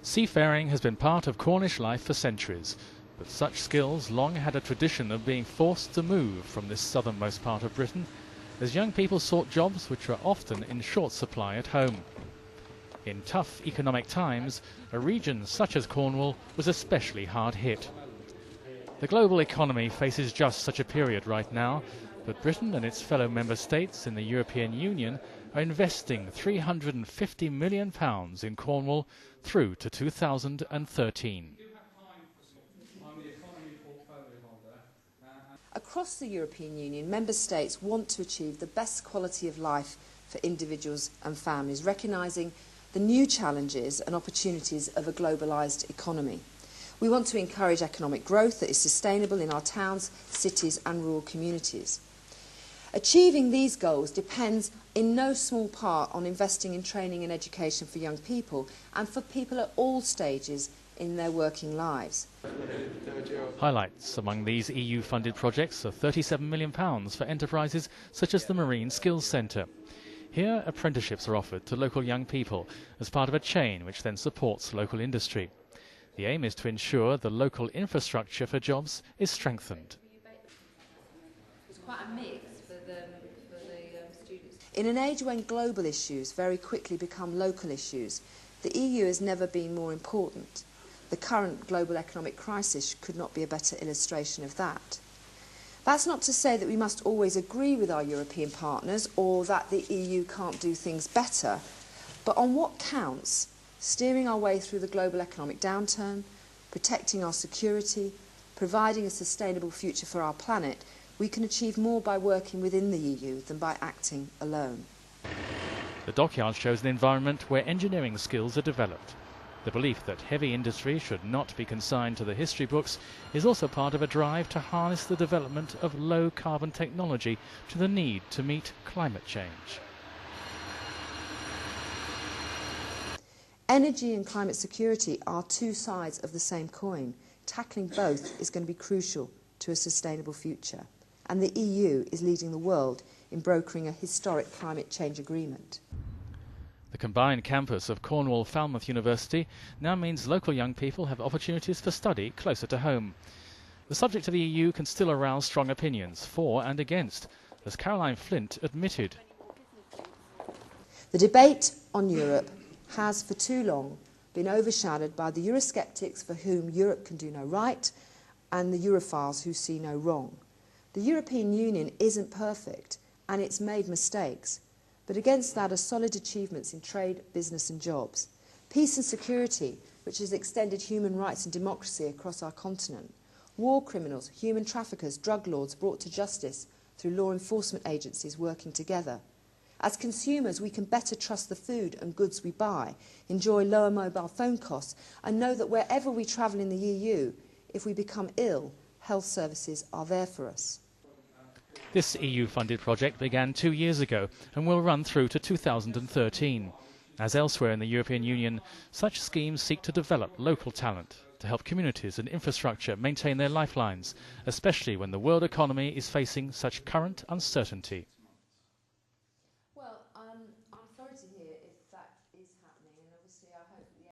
Seafaring has been part of Cornish life for centuries, but such skills long had a tradition of being forced to move from this southernmost part of Britain, as young people sought jobs which were often in short supply at home. In tough economic times, a region such as Cornwall was especially hard hit. The global economy faces just such a period right now, but Britain and its fellow member states in the European Union are investing £350 million in Cornwall through to 2013. Across the European Union, member states want to achieve the best quality of life for individuals and families, recognising the new challenges and opportunities of a globalised economy. We want to encourage economic growth that is sustainable in our towns, cities and rural communities. Achieving these goals depends in no small part on investing in training and education for young people and for people at all stages in their working lives. Highlights among these EU-funded projects are £37 million for enterprises such as the Marine Skills Centre. Here, apprenticeships are offered to local young people as part of a chain which then supports local industry. The aim is to ensure the local infrastructure for jobs is strengthened. It's quite a mix for the students. In an age when global issues very quickly become local issues, the EU has never been more important. The current global economic crisis could not be a better illustration of that. That's not to say that we must always agree with our European partners or that the EU can't do things better, but on what counts, steering our way through the global economic downturn, protecting our security, providing a sustainable future for our planet, we can achieve more by working within the EU than by acting alone. The dockyard shows an environment where engineering skills are developed. The belief that heavy industry should not be consigned to the history books is also part of a drive to harness the development of low-carbon technology to the need to meet climate change. Energy and climate security are two sides of the same coin. Tackling both is going to be crucial to a sustainable future. And the EU is leading the world in brokering a historic climate change agreement. The combined campus of Cornwall Falmouth University now means local young people have opportunities for study closer to home. The subject of the EU can still arouse strong opinions for and against, as Caroline Flint admitted. The debate on Europe has for too long been overshadowed by the Eurosceptics for whom Europe can do no right and the Europhiles who see no wrong. The European Union isn't perfect and it's made mistakes, but against that are solid achievements in trade, business and jobs. Peace and security, which has extended human rights and democracy across our continent. War criminals, human traffickers, drug lords brought to justice through law enforcement agencies working together. As consumers, we can better trust the food and goods we buy, enjoy lower mobile phone costs, and know that wherever we travel in the EU, if we become ill, health services are there for us. This EU-funded project began 2 years ago and will run through to 2013. As elsewhere in the European Union, such schemes seek to develop local talent to help communities and infrastructure maintain their lifelines, especially when the world economy is facing such current uncertainty.